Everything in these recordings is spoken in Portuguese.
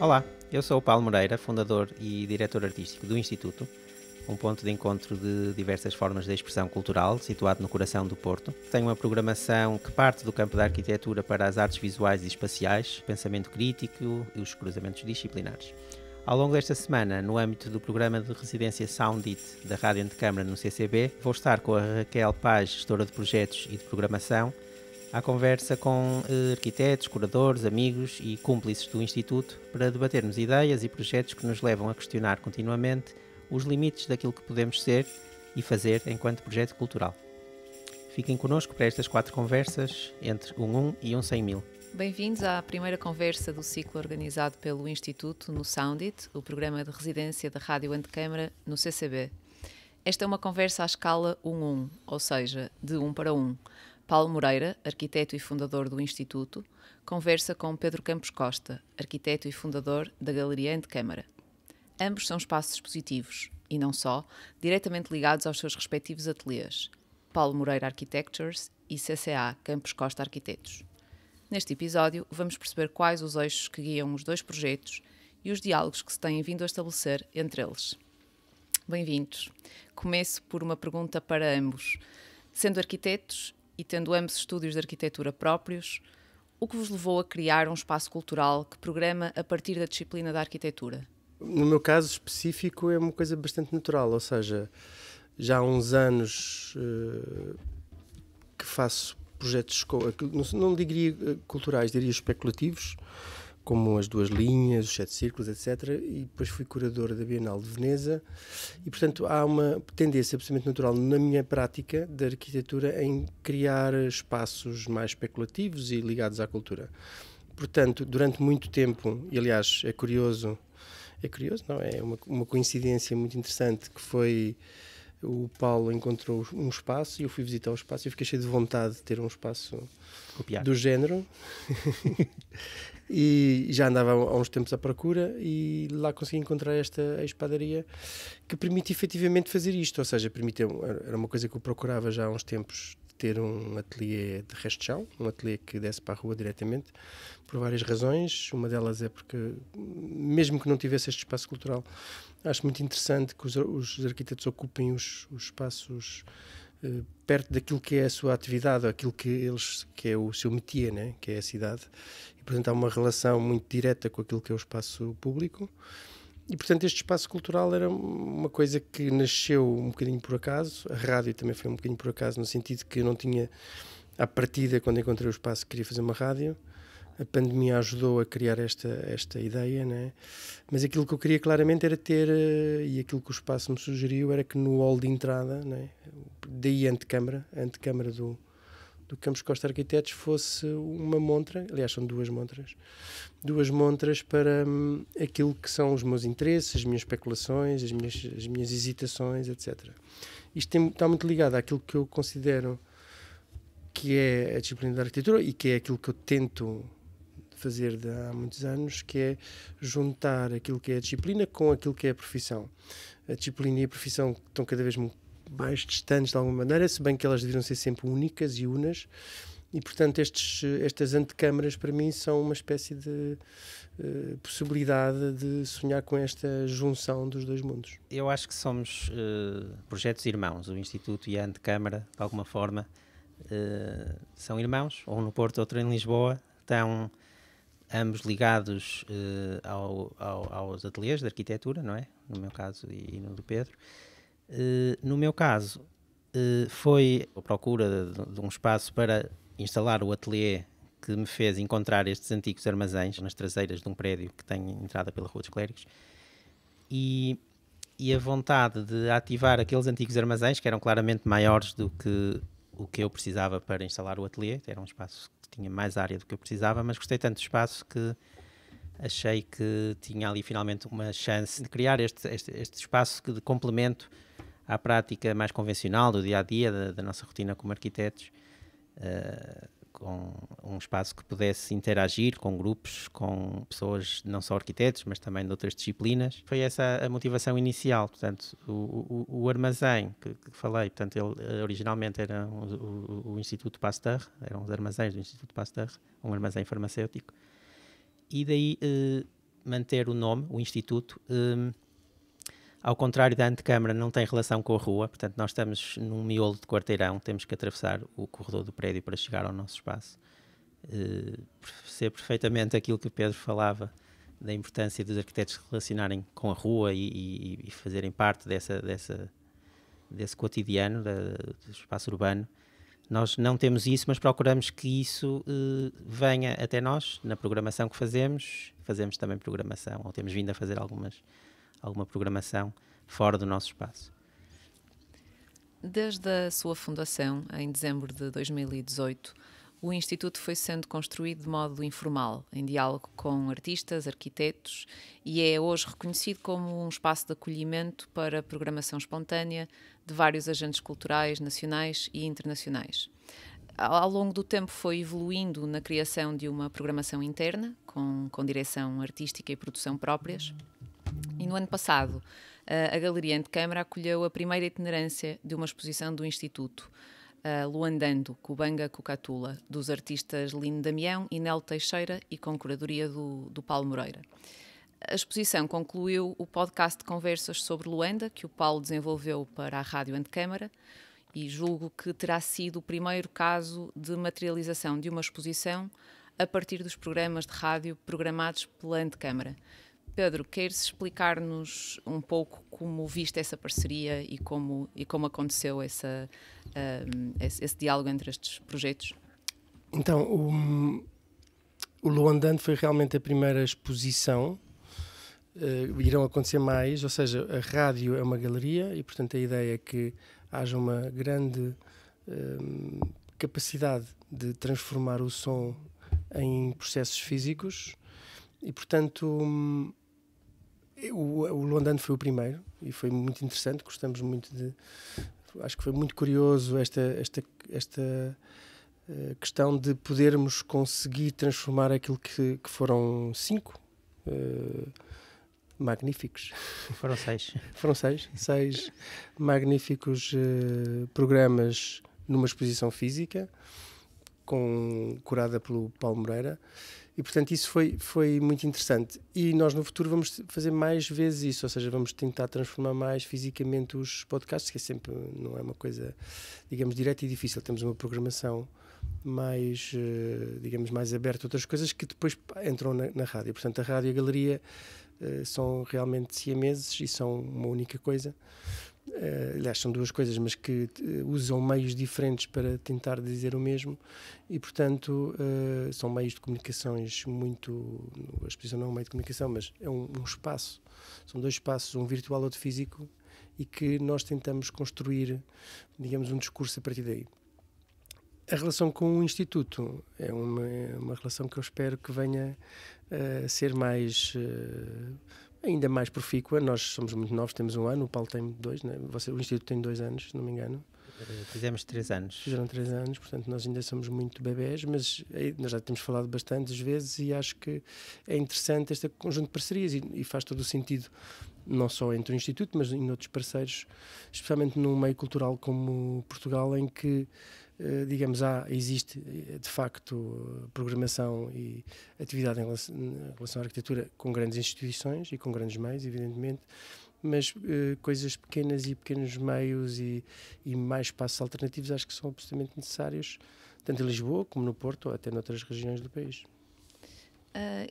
Olá, eu sou o Paulo Moreira, fundador e diretor artístico do Instituto, um ponto de encontro de diversas formas de expressão cultural, situado no coração do Porto. Tem uma programação que parte do campo da arquitetura para as artes visuais e espaciais, pensamento crítico e os cruzamentos disciplinares. Ao longo desta semana, no âmbito do programa de residência Sound It da Rádio Antecâmara no CCB, vou estar com a Raquel Paz, gestora de projetos e de programação, à conversa com arquitetos, curadores, amigos e cúmplices do Instituto para debatermos ideias e projetos que nos levam a questionar continuamente os limites daquilo que podemos ser e fazer enquanto projeto cultural. Fiquem connosco para estas 4 conversas entre um e um 100.000. Bem-vindos à primeira conversa do ciclo organizado pelo Instituto no Sound It, o programa de residência da Rádio Antecâmara no CCB. Esta é uma conversa à escala 1-1, ou seja, de 1 para 1. Paulo Moreira, arquiteto e fundador do Instituto, conversa com Pedro Campos Costa, arquiteto e fundador da Galeria Antecâmara. Ambos são espaços expositivos, e não só, diretamente ligados aos seus respectivos ateliês, Paulo Moreira Architectures e CCA Campos Costa Arquitetos. Neste episódio, vamos perceber quais os eixos que guiam os dois projetos e os diálogos que se têm vindo a estabelecer entre eles. Bem-vindos. Começo por uma pergunta para ambos. Sendo arquitetos e tendo ambos estúdios de arquitetura próprios, o que vos levou a criar um espaço cultural que programa a partir da disciplina da arquitetura? No meu caso específico é uma coisa bastante natural, ou seja, já há uns anos que faço projetos, não diria culturais, diria especulativos, como as Duas Linhas, os Sete Círculos, etc. E depois fui curador da Bienal de Veneza e, portanto, há uma tendência absolutamente natural na minha prática da arquitetura em criar espaços mais especulativos e ligados à cultura. Portanto, durante muito tempo, e aliás é curioso, não, é uma coincidência muito interessante que foi o Paulo encontrou um espaço e eu fui visitar o espaço e fiquei cheio de vontade de ter um espaço do género. E já andava há uns tempos à procura e lá consegui encontrar esta ex-padaria que permite efetivamente fazer isto, ou seja, era uma coisa que eu procurava já há uns tempos, ter um ateliê de resto de chão, um ateliê que desse para a rua diretamente, por várias razões. Uma delas é porque, mesmo que não tivesse este espaço cultural, acho muito interessante que os arquitetos ocupem os espaços perto daquilo que é a sua atividade, aquilo que é o seu métier, né? Que é a cidade. E, portanto, há uma relação muito direta com aquilo que é o espaço público. E, portanto, este espaço cultural era uma coisa que nasceu um bocadinho por acaso. A rádio também foi um bocadinho por acaso, no sentido que eu não tinha, à partida, quando encontrei o espaço, queria fazer uma rádio. A pandemia ajudou a criar esta ideia, né? Mas aquilo que eu queria claramente era ter, e aquilo que o espaço me sugeriu, era que no hall de entrada, né? Daí a antecâmara do Campos Costa Arquitetos, fosse uma montra, aliás são duas montras para aquilo que são os meus interesses, as minhas especulações, as minhas hesitações, etc. Isto está muito ligado àquilo que eu considero que é a disciplina da arquitetura e que é aquilo que eu tento fazer há muitos anos, que é juntar aquilo que é a disciplina com aquilo que é a profissão. A disciplina e a profissão estão cada vez mais distantes de alguma maneira, se bem que elas deveriam ser sempre únicas e unas, e portanto estas antecâmaras para mim são uma espécie de possibilidade de sonhar com esta junção dos dois mundos. Eu acho que somos projetos irmãos, o Instituto e a Antecâmara, de alguma forma, são irmãos, um no Porto, outro em Lisboa, estão ambos ligados aos ateliês de arquitetura, não é? No meu caso e no do Pedro. No meu caso, foi a procura de um espaço para instalar o ateliê que me fez encontrar estes antigos armazéns nas traseiras de um prédio que tem entrada pela Rua dos Clérigos e a vontade de ativar aqueles antigos armazéns, que eram claramente maiores do que o que eu precisava para instalar o ateliê. Era um espaço que tinha mais área do que eu precisava, mas gostei tanto do espaço que achei que tinha ali finalmente uma chance de criar este espaço de complemento à prática mais convencional do dia-a-dia, da nossa rotina como arquitetos, com um espaço que pudesse interagir com grupos, com pessoas não só arquitetos, mas também de outras disciplinas. Foi essa a motivação inicial. Portanto, o armazém que falei, portanto, ele originalmente era o Instituto Pasteur, eram os armazéns do Instituto Pasteur, um armazém farmacêutico, e daí manter o nome, o Instituto. Ao contrário da Antecâmara, não tem relação com a rua, portanto nós estamos num miolo de quarteirão, temos que atravessar o corredor do prédio para chegar ao nosso espaço. Ser perfeitamente aquilo que o Pedro falava, da importância dos arquitetos se relacionarem com a rua e fazerem parte desse cotidiano, do espaço urbano. Nós não temos isso, mas procuramos que isso venha até nós, na programação que fazemos também programação, ou temos vindo a fazer alguma programação fora do nosso espaço. Desde a sua fundação, em dezembro de 2018, o Instituto foi sendo construído de modo informal, em diálogo com artistas, arquitetos, e é hoje reconhecido como um espaço de acolhimento para programação espontânea de vários agentes culturais nacionais e internacionais. Ao longo do tempo foi evoluindo na criação de uma programação interna, com direção artística e produção próprias, e no ano passado a Galeria Antecâmara acolheu a primeira itinerância de uma exposição do Instituto, Luandando, Cubanga Cucatula, dos artistas Lino Damião e Nelo Teixeira, e com curadoria do Paulo Moreira. A exposição concluiu o podcast de conversas sobre Luanda, que o Paulo desenvolveu para a Rádio Antecâmara, e julgo que terá sido o primeiro caso de materialização de uma exposição a partir dos programas de rádio programados pela Antecâmara. Pedro, queres explicar-nos um pouco como viste essa parceria e como aconteceu esse diálogo entre estes projetos? Então, o Luandando foi realmente a primeira exposição. Irão acontecer mais, ou seja, a rádio é uma galeria e, portanto, a ideia é que haja uma grande capacidade de transformar o som em processos físicos e, portanto, o Luandando foi o primeiro e foi muito interessante, gostamos muito acho que foi muito curioso esta questão de podermos conseguir transformar aquilo que foram 5 magníficos. Foram 6. Foram 6 magníficos programas numa exposição física, curada pelo Paulo Moreira, e portanto isso foi muito interessante. E nós no futuro vamos fazer mais vezes isso, ou seja, vamos tentar transformar mais fisicamente os podcasts, que não é uma coisa, digamos, direta e difícil. Temos uma programação mais, digamos, mais aberta a outras coisas que depois entram na rádio. Portanto, a rádio e a galeria são realmente siameses e são uma única coisa. Aliás, são duas coisas, mas que usam meios diferentes para tentar dizer o mesmo e, portanto, são meios de comunicações muito... A exposição não é um meio de comunicação, mas é um espaço. São 2 espaços, um virtual e outro físico, e que nós tentamos construir, digamos, um discurso a partir daí. A relação com o Instituto é uma relação que eu espero que venha a ser ainda mais profícua. Nós somos muito novos, temos 1 ano, o Paulo tem 2, né? O Instituto tem 2 anos, se não me engano. Fizemos 3 anos. Fizeram 3 anos, portanto nós ainda somos muito bebés, mas nós já temos falado bastantes vezes e acho que é interessante este conjunto de parcerias e faz todo o sentido, não só entre o Instituto, mas em outros parceiros, especialmente num meio cultural como Portugal, em que digamos, existe de facto programação e atividade em relação à arquitetura com grandes instituições e com grandes meios, evidentemente, mas coisas pequenas e pequenos meios e mais espaços alternativos acho que são absolutamente necessários, tanto em Lisboa como no Porto ou até noutras regiões do país.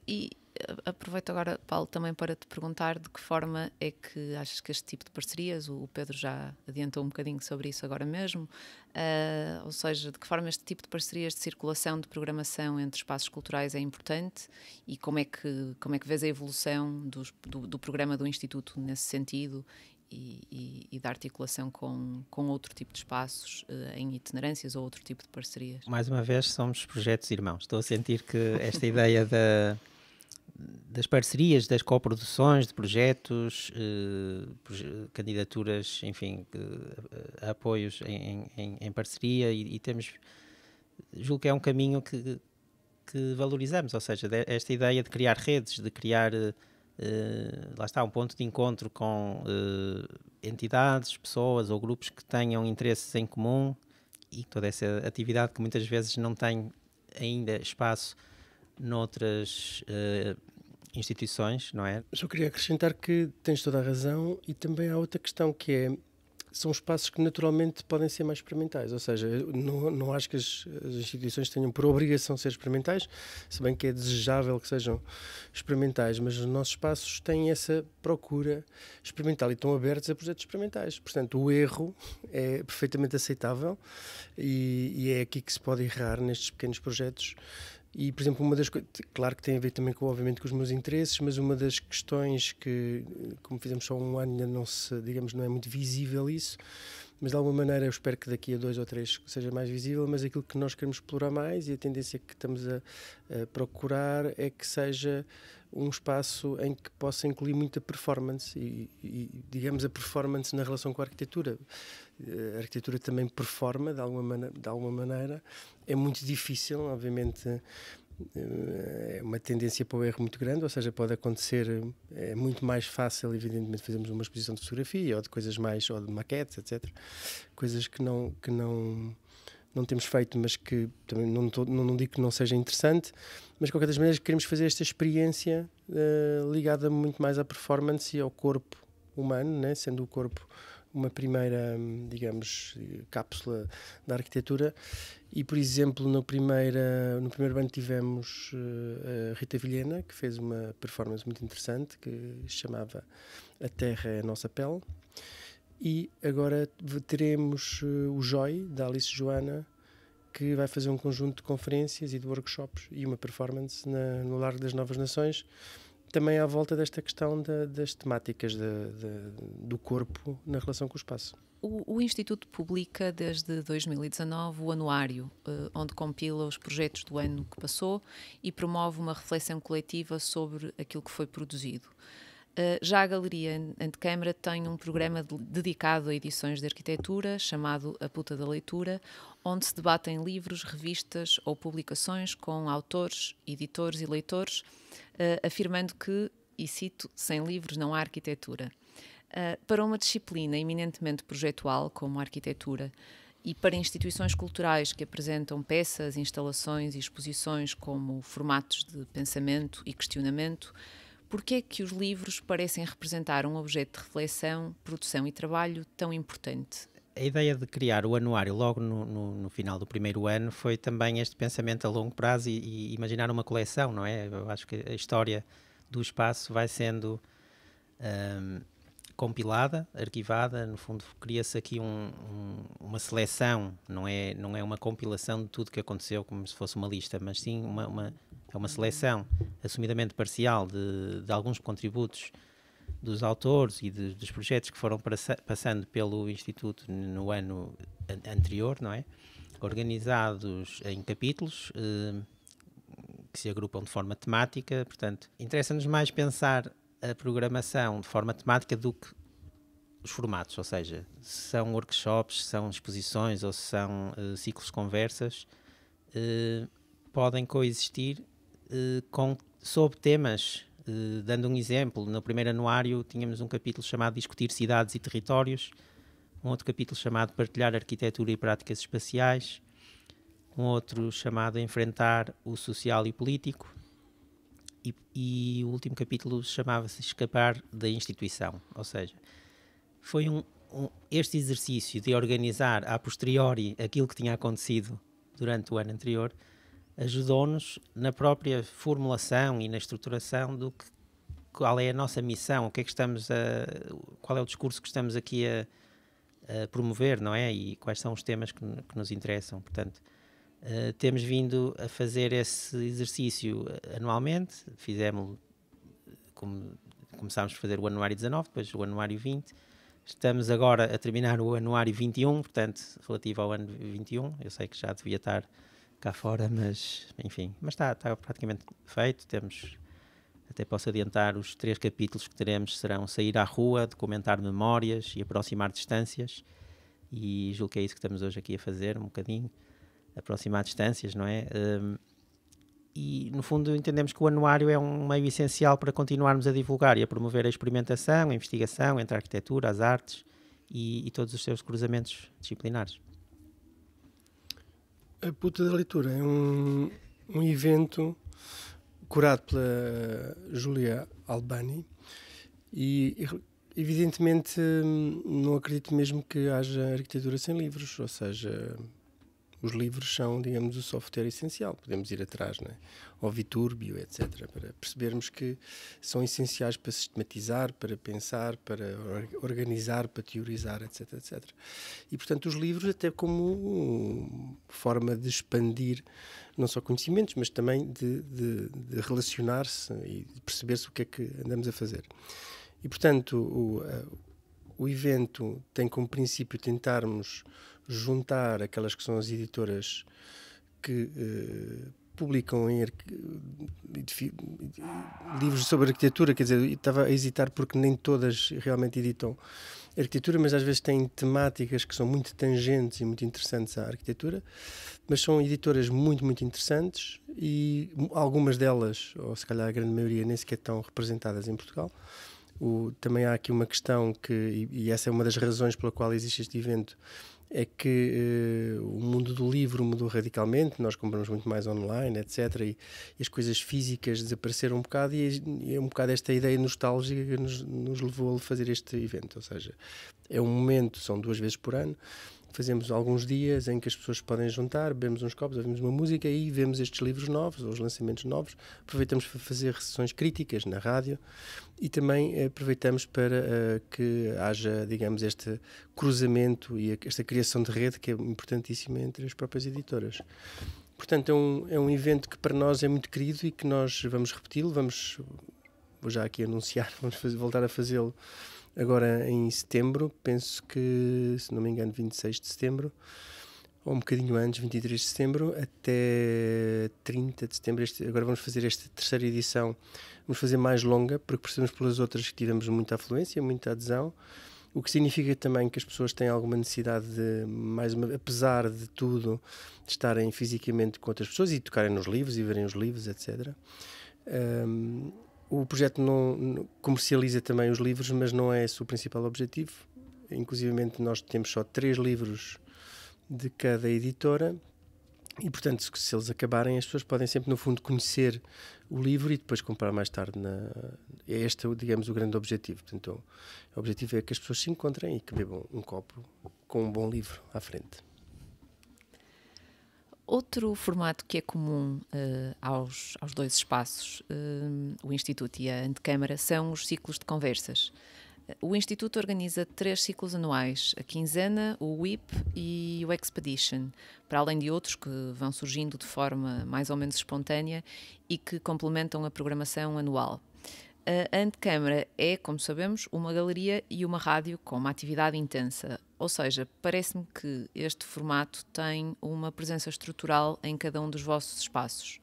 E aproveito agora, Paulo, também para te perguntar de que forma é que achas que este tipo de parcerias, o Pedro já adiantou um bocadinho sobre isso agora mesmo, ou seja, de que forma este tipo de parcerias de circulação de programação entre espaços culturais é importante e como é que vês a evolução do programa do Instituto nesse sentido e da articulação com outro tipo de espaços em itinerâncias ou outro tipo de parcerias? Mais uma vez, somos projetos irmãos. Estou a sentir que esta ideia das parcerias, das coproduções de projetos, candidaturas, enfim, apoios em parceria e temos, julgo que é um caminho que valorizamos, ou seja, esta ideia de criar redes, de criar, lá está, um ponto de encontro com entidades, pessoas ou grupos que tenham interesses em comum e toda essa atividade que muitas vezes não tem ainda espaço noutras instituições, não é? Só queria acrescentar que tens toda a razão e também há outra questão que é, são espaços que naturalmente podem ser mais experimentais, ou seja, não acho que as instituições tenham por obrigação ser experimentais, se bem que é desejável que sejam experimentais, mas os nossos espaços têm essa procura experimental e estão abertos a projetos experimentais. Portanto, o erro é perfeitamente aceitável e é aqui que se pode errar nestes pequenos projetos. E, por exemplo, uma das coisas, claro que tem a ver também obviamente com os meus interesses, mas uma das questões que, como fizemos só um ano, ainda não se, digamos, não é muito visível isso, mas de alguma maneira eu espero que daqui a 2 ou 3 seja mais visível, mas aquilo que nós queremos explorar mais e a tendência que estamos a procurar é que seja um espaço em que possa incluir muita performance e digamos, a performance na relação com a arquitetura. A arquitetura também performa de alguma maneira. É muito difícil, obviamente, é uma tendência para o erro muito grande, ou seja, pode acontecer, é muito mais fácil, evidentemente, fazermos uma exposição de fotografia ou de coisas mais, ou de maquetes, etc. Coisas que não temos feito, mas que também não digo que não seja interessante, mas de qualquer das maneiras queremos fazer esta experiência ligada muito mais à performance e ao corpo humano, né? Sendo o corpo uma primeira, digamos, cápsula da arquitetura. E, por exemplo, no primeiro ano tivemos a Rita Vilhena, que fez uma performance muito interessante, que se chamava A Terra é a Nossa Pele. E agora teremos o Joy, da Alice Joana, que vai fazer um conjunto de conferências e de workshops e uma performance no Largo das Novas Nações, também à volta desta questão das temáticas do corpo na relação com o espaço. O Instituto publica desde 2019 o anuário, onde compila os projetos do ano que passou e promove uma reflexão coletiva sobre aquilo que foi produzido. Já a Galeria Antecâmara tem um programa dedicado a edições de arquitetura, chamado A Puta da Leitura, onde se debatem livros, revistas ou publicações com autores, editores e leitores, afirmando que, e cito, sem livros não há arquitetura. Para uma disciplina eminentemente projetual, como a arquitetura, e para instituições culturais que apresentam peças, instalações e exposições como formatos de pensamento e questionamento, porque é que os livros parecem representar um objeto de reflexão, produção e trabalho tão importante? A ideia de criar o anuário logo no final do primeiro ano foi também este pensamento a longo prazo e imaginar uma coleção, não é? Eu acho que a história do espaço vai sendo compilada, arquivada, no fundo cria-se aqui uma seleção, não é uma compilação de tudo que aconteceu como se fosse uma lista, mas sim uma seleção assumidamente parcial de alguns contributos dos autores e dos projetos que foram passando pelo Instituto no ano anterior, não é? Organizados em capítulos que se agrupam de forma temática. Portanto, interessa-nos mais pensar a programação de forma temática do que os formatos, ou seja, se são workshops, se são exposições ou se são ciclos de conversas, podem coexistir sob temas. Dando um exemplo, no primeiro anuário tínhamos um capítulo chamado Discutir Cidades e Territórios, um outro capítulo chamado Partilhar Arquitetura e Práticas Espaciais, um outro chamado Enfrentar o Social e Político, e o último capítulo chamava-se Escapar da Instituição. Ou seja, foi este exercício de organizar a posteriori aquilo que tinha acontecido durante o ano anterior, ajudou-nos na própria formulação e na estruturação qual é a nossa missão, qual é o discurso que estamos aqui a promover, não é? E quais são os temas que nos interessam. Portanto, temos vindo a fazer esse exercício anualmente, começámos a fazer o anuário 19, depois o anuário 20, estamos agora a terminar o anuário 21, portanto, relativo ao ano 21, eu sei que já devia estar cá fora, mas enfim, mas está praticamente feito. Até posso adiantar, os 3 capítulos que teremos serão Sair à Rua, Documentar Memórias e Aproximar Distâncias, e julgo que é isso que estamos hoje aqui a fazer, um bocadinho, aproximar distâncias, não é? E no fundo entendemos que o anuário é um meio essencial para continuarmos a divulgar e a promover a experimentação, a investigação entre a arquitetura, as artes e todos os seus cruzamentos disciplinares. A Puta da Leitura é um evento curado pela Julia Albani e evidentemente não acredito mesmo que haja arquitetura sem livros, ou seja, os livros são, digamos, o software essencial. Podemos ir atrás, né? Ao Viturbio, etc., para percebermos que são essenciais para sistematizar, para pensar, para organizar, para teorizar, etc., etc. E, portanto, os livros até como forma de expandir não só conhecimentos, mas também de relacionar-se e de perceber-se o que é que andamos a fazer. E, portanto, o evento tem como princípio tentarmos juntar aquelas que são as editoras que publicam livros sobre arquitetura, quer dizer, estava a hesitar porque nem todas realmente editam arquitetura, mas às vezes têm temáticas que são muito tangentes e muito interessantes à arquitetura, mas são editoras muito, muito interessantes e algumas delas, ou se calhar a grande maioria, nem sequer estão representadas em Portugal. Também há aqui uma questão e essa é uma das razões pela qual existe este evento, é que o mundo do livro mudou radicalmente, nós compramos muito mais online, etc. E as coisas físicas desapareceram um bocado e é um bocado esta ideia nostálgica que nos levou a fazer este evento. Ou seja, é um momento, são 2 vezes por ano, fazemos alguns dias em que as pessoas podem juntar, bebemos uns copos, ouvimos uma música e vemos estes livros novos, ou os lançamentos novos. Aproveitamos para fazer sessões críticas na rádio e também aproveitamos para que haja, digamos, este cruzamento e esta criação de rede que é importantíssima entre as próprias editoras. Portanto, é um evento que para nós é muito querido e que nós vamos repeti-lo, vou já aqui anunciar, vamos voltar a fazê-lo agora em setembro, penso que, se não me engano, 26 de setembro, ou um bocadinho antes, 23 de setembro, até 30 de setembro. Agora vamos fazer esta terceira edição, vamos fazer mais longa, porque percebemos pelas outras que tivemos muita afluência, muita adesão, o que significa também que as pessoas têm alguma necessidade de, apesar de tudo, de estarem fisicamente com outras pessoas e tocarem nos livros e verem os livros, etc. O projeto não comercializa também os livros, mas não é esse o principal objetivo. Inclusivamente nós temos só 3 livros de cada editora e, portanto, se eles acabarem, as pessoas podem sempre, no fundo, conhecer o livro e depois comprar mais tarde. É este, digamos, o grande objetivo. Portanto, o objetivo é que as pessoas se encontrem e que bebam um copo com um bom livro à frente. Outro formato que é comum aos 2 espaços, o Instituto e a Antecâmara, são os ciclos de conversas. O Instituto organiza 3 ciclos anuais, a Quinzena, o WIP e o Expedition, para além de outros que vão surgindo de forma mais ou menos espontânea e que complementam a programação anual. A Antecâmara é, como sabemos, uma galeria e uma rádio com uma atividade intensa, ou seja, parece-me que este formato tem uma presença estrutural em cada um dos vossos espaços.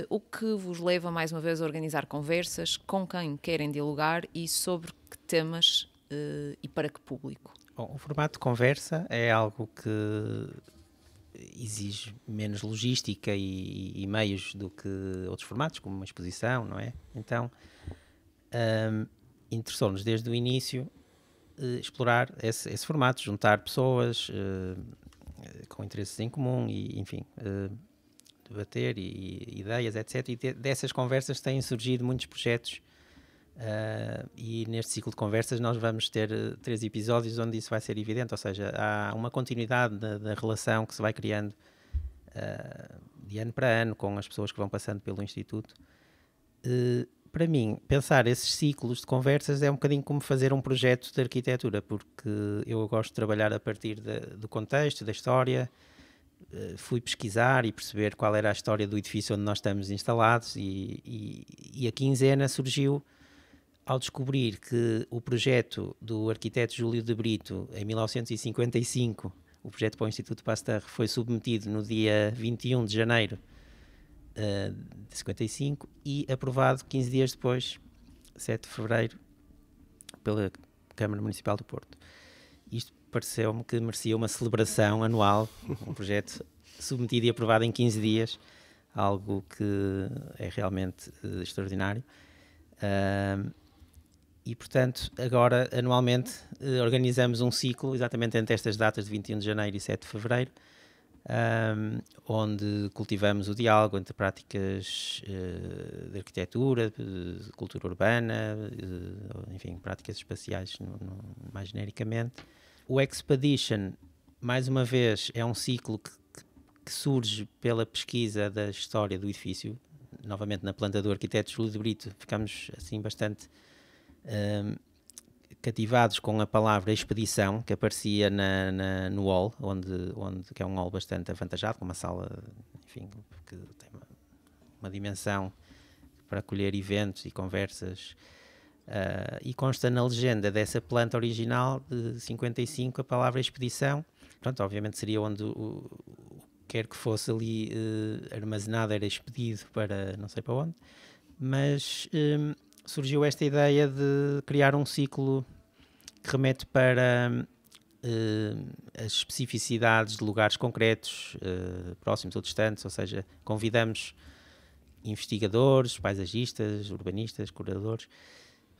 O que vos leva mais uma vez a organizar conversas, com quem querem dialogar e sobre que temas e para que público? Bom, o formato de conversa é algo que exige menos logística e meios do que outros formatos, como uma exposição, não é? Então, interessou-nos desde o início explorar esse formato, juntar pessoas com interesses em comum e, enfim, debater ideias, etc. E dessas conversas têm surgido muitos projetos e neste ciclo de conversas nós vamos ter 3 episódios onde isso vai ser evidente, ou seja, há uma continuidade da relação que se vai criando de ano para ano com as pessoas que vão passando pelo Instituto. Para mim, pensar esses ciclos de conversas é um bocadinho como fazer um projeto de arquitetura, porque eu gosto de trabalhar a partir do contexto, da história. Fui pesquisar e perceber qual era a história do edifício onde nós estamos instalados e a Quinzena surgiu ao descobrir que o projeto do arquiteto Júlio de Brito, em 1955, o projeto para o Instituto Pasteur, foi submetido no dia 21 de janeiro de 55 e aprovado 15 dias depois, 7 de fevereiro, pela Câmara Municipal do Porto. Isto pareceu-me que merecia uma celebração anual, um projeto submetido e aprovado em 15 dias, algo que é realmente extraordinário. E, portanto, agora, anualmente, organizamos um ciclo, exatamente entre estas datas de 21 de janeiro e 7 de fevereiro, onde cultivamos o diálogo entre práticas de arquitetura, de cultura urbana, enfim, práticas espaciais mais genericamente. O Expedition, mais uma vez, é um ciclo que surge pela pesquisa da história do edifício. Novamente, na planta do arquiteto Júlio de Brito, ficamos assim bastante cativados com a palavra expedição, que aparecia no hall, que é um hall bastante avantajado, com uma sala, enfim, que tem uma dimensão para acolher eventos e conversas, e consta na legenda dessa planta original de 55 a palavra expedição. Pronto, obviamente seria onde o quer que fosse ali armazenado era expedido para não sei para onde, mas surgiu esta ideia de criar um ciclo que remete para as especificidades de lugares concretos, próximos ou distantes, ou seja, convidamos investigadores, paisagistas, urbanistas, curadores,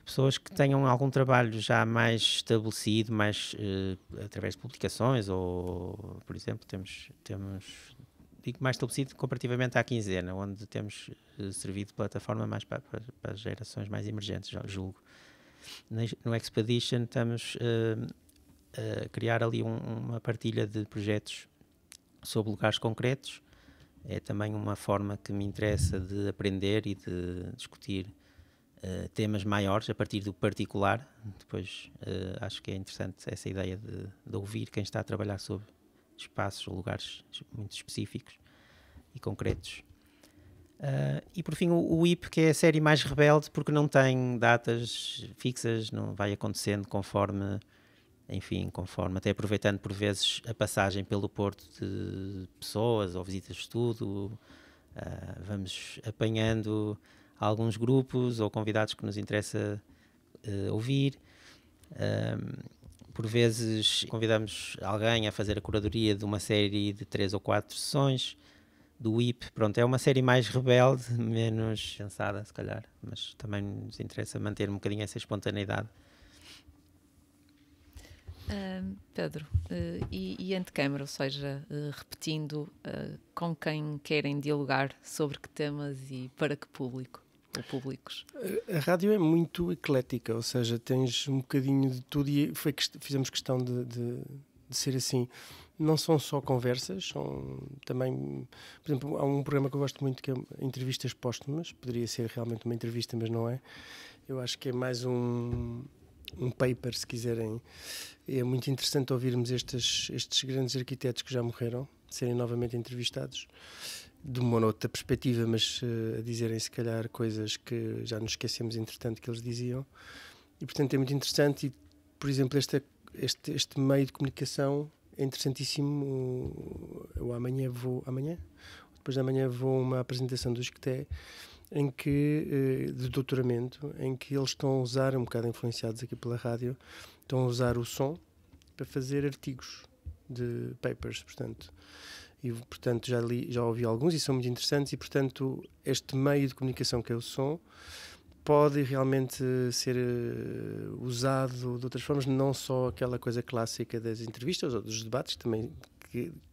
pessoas que tenham algum trabalho já mais estabelecido, mais através de publicações, ou, por exemplo, temos digo mais estabelecido comparativamente à quinzena, onde temos servido de plataforma mais para as gerações mais emergentes, já julgo. No Expedition estamos a criar ali uma partilha de projetos sobre lugares concretos. É também uma forma que me interessa de aprender e de discutir temas maiores a partir do particular. Depois acho que é interessante essa ideia de ouvir quem está a trabalhar sobre espaços ou lugares muito específicos e concretos. E por fim o IP, que é a série mais rebelde, porque não tem datas fixas, não vai acontecendo conforme, até aproveitando por vezes a passagem pelo Porto de pessoas ou visitas de estudo, vamos apanhando alguns grupos ou convidados que nos interessa ouvir. Por vezes convidamos alguém a fazer a curadoria de uma série de 3 ou 4 sessões do IP. Pronto, é uma série mais rebelde, menos pensada se calhar, mas também nos interessa manter um bocadinho essa espontaneidade. Pedro, e antecâmara, ou seja, repetindo, com quem querem dialogar, sobre que temas e para que público ou públicos? A rádio é muito eclética, ou seja, tens um bocadinho de tudo, e fizemos questão de ser assim. Não são só conversas, são também, por exemplo, há um programa que eu gosto muito que é Entrevistas Póstumas. Poderia ser realmente uma entrevista, mas não é. Eu acho que é mais um paper, se quiserem. É muito interessante ouvirmos estes grandes arquitetos que já morreram serem novamente entrevistados de uma outra perspectiva, mas a dizerem se calhar coisas que já nos esquecemos entretanto que eles diziam, e portanto é muito interessante. E por exemplo este meio de comunicação é interessantíssimo. Eu depois da manhã vou a uma apresentação do ISCTE de doutoramento, em que eles estão a usar, um bocado influenciados aqui pela rádio, estão a usar o som para fazer artigos de papers, portanto. E portanto já ouvi alguns e são muito interessantes, e portanto este meio de comunicação que é o som pode realmente ser usado de outras formas, não só aquela coisa clássica das entrevistas ou dos debates, também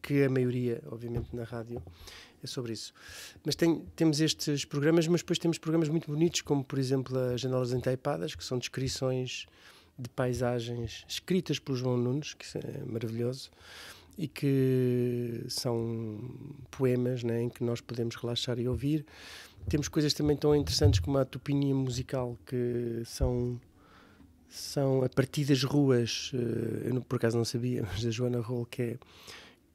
que a maioria, obviamente, na rádio é sobre isso. Mas temos estes programas, mas depois temos programas muito bonitos, como por exemplo as Janelas Entaipadas, que são descrições de paisagens escritas por João Nunes, que é maravilhoso, e que são poemas, né, em que nós podemos relaxar e ouvir. Temos coisas também tão interessantes como a Topinia Musical, que são a partir das ruas. Eu por acaso não sabia, mas a Joana Rol, que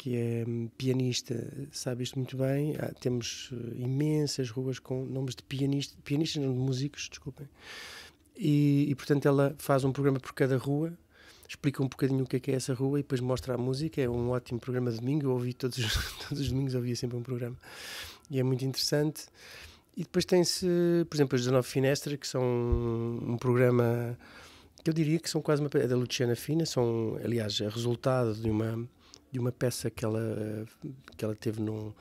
é pianista, sabe isto muito bem. Temos imensas ruas com nomes de pianistas não de músicos, desculpem. E portanto ela faz um programa por cada rua, explica um bocadinho o que é essa rua e depois mostra a música. É um ótimo programa de domingo. Eu ouvi todos os domingos, ouvia sempre um programa e é muito interessante. E depois tem-se, por exemplo, as 19 Finestra, que são um programa que eu diria que são quase é da Luciana Fina, são, aliás, é resultado de uma peça que ela teve no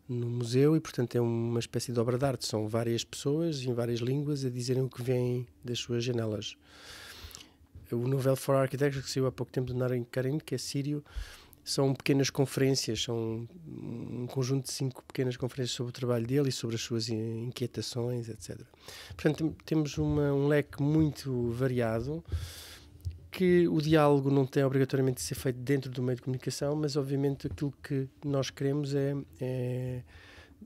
museu, e portanto é uma espécie de obra de arte. São várias pessoas em várias línguas a dizerem o que vem das suas janelas. O Novel for Architecture, que saiu há pouco tempo do Naren Karim, que é sírio, são pequenas conferências, são um conjunto de 5 pequenas conferências sobre o trabalho dele e sobre as suas inquietações, etc. Portanto, temos um leque muito variado, que o diálogo não tem obrigatoriamente de ser feito dentro do meio de comunicação, mas obviamente aquilo que nós queremos é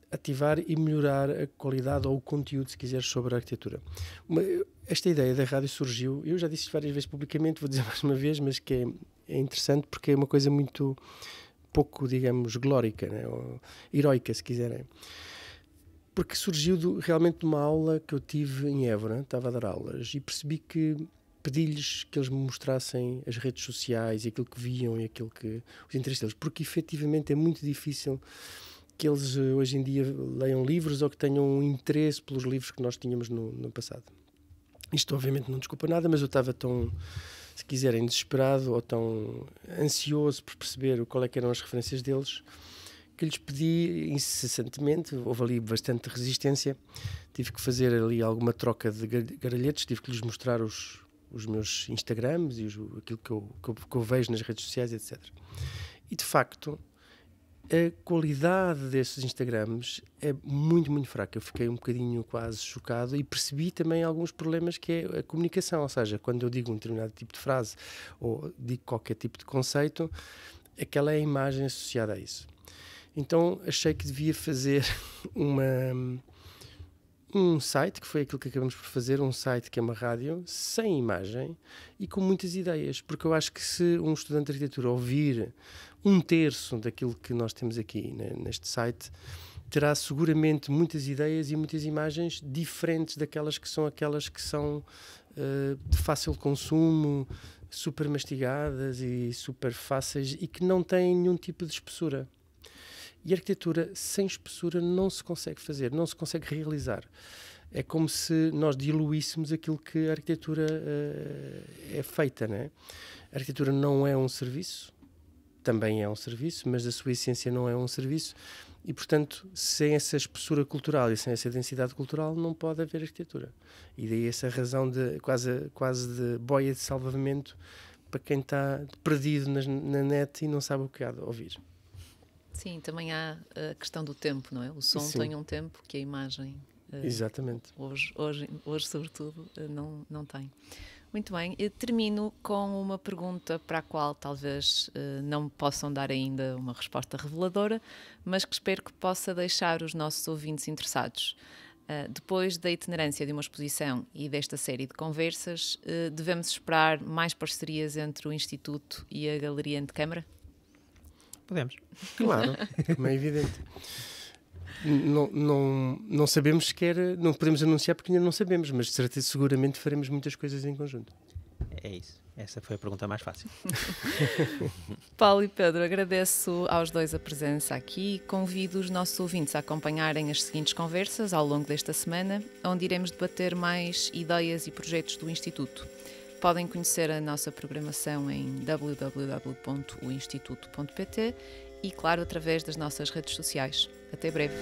ativar e melhorar a qualidade ou o conteúdo, se quiser, sobre a arquitetura. Esta ideia da rádio surgiu, eu já disse várias vezes publicamente, vou dizer mais uma vez, mas que é interessante porque é uma coisa muito pouco, digamos, glórica, né? Ou heroica, se quiserem. Porque surgiu realmente de uma aula que eu tive em Évora, estava a dar aulas, e percebi que pedi-lhes que eles me mostrassem as redes sociais e aquilo que viam e aquilo que os interesses deles, porque efetivamente é muito difícil que eles hoje em dia leiam livros ou que tenham um interesse pelos livros que nós tínhamos no passado. Isto obviamente não desculpa nada, mas eu estava tão, se quiserem, desesperado ou tão ansioso por perceber qual é que eram as referências deles, que lhes pedi incessantemente, houve ali bastante resistência, tive que fazer ali alguma troca de garalhetes, tive que lhes mostrar os meus Instagrams e aquilo que eu vejo nas redes sociais, etc. E de facto, a qualidade desses Instagrams é muito, muito fraca. Eu fiquei um bocadinho quase chocado e percebi também alguns problemas que é a comunicação, ou seja, quando eu digo um determinado tipo de frase ou digo qualquer tipo de conceito, aquela é a imagem associada a isso. Então achei que devia fazer um site, que foi aquilo que acabamos por fazer, um site que é uma rádio, sem imagem e com muitas ideias, porque eu acho que se um estudante de arquitetura ouvir 1/3 daquilo que nós temos aqui, né, neste site, terá seguramente muitas ideias e muitas imagens diferentes daquelas que são de fácil consumo, super mastigadas e super fáceis e que não têm nenhum tipo de espessura. E a arquitetura sem espessura não se consegue fazer, não se consegue realizar. É como se nós diluíssemos aquilo que a arquitetura é feita, né? A arquitetura não é um serviço, também é um serviço, mas a sua essência não é um serviço e, portanto, sem essa espessura cultural e sem essa densidade cultural não pode haver arquitetura. E daí essa razão de quase de boia de salvamento para quem está perdido na net e não sabe o que há de ouvir. Sim, também há a questão do tempo, não é? O som Sim. tem um tempo que a imagem, exatamente. Hoje sobretudo, não tem. Muito bem, eu termino com uma pergunta para a qual talvez não me possam dar ainda uma resposta reveladora, mas que espero que possa deixar os nossos ouvintes interessados. Depois da itinerância de uma exposição e desta série de conversas, devemos esperar mais parcerias entre o Instituto e a Galeria Antecâmara? Podemos. Claro, como é evidente. Não sabemos sequer, não podemos anunciar porque ainda não sabemos, mas de certeza, seguramente faremos muitas coisas em conjunto. É isso. Essa foi a pergunta mais fácil. Paulo e Pedro, agradeço aos dois a presença aqui e convido os nossos ouvintes a acompanharem as seguintes conversas ao longo desta semana, onde iremos debater mais ideias e projetos do Instituto. Podem conhecer a nossa programação em www.oinstituto.pt e, claro, através das nossas redes sociais. Até breve.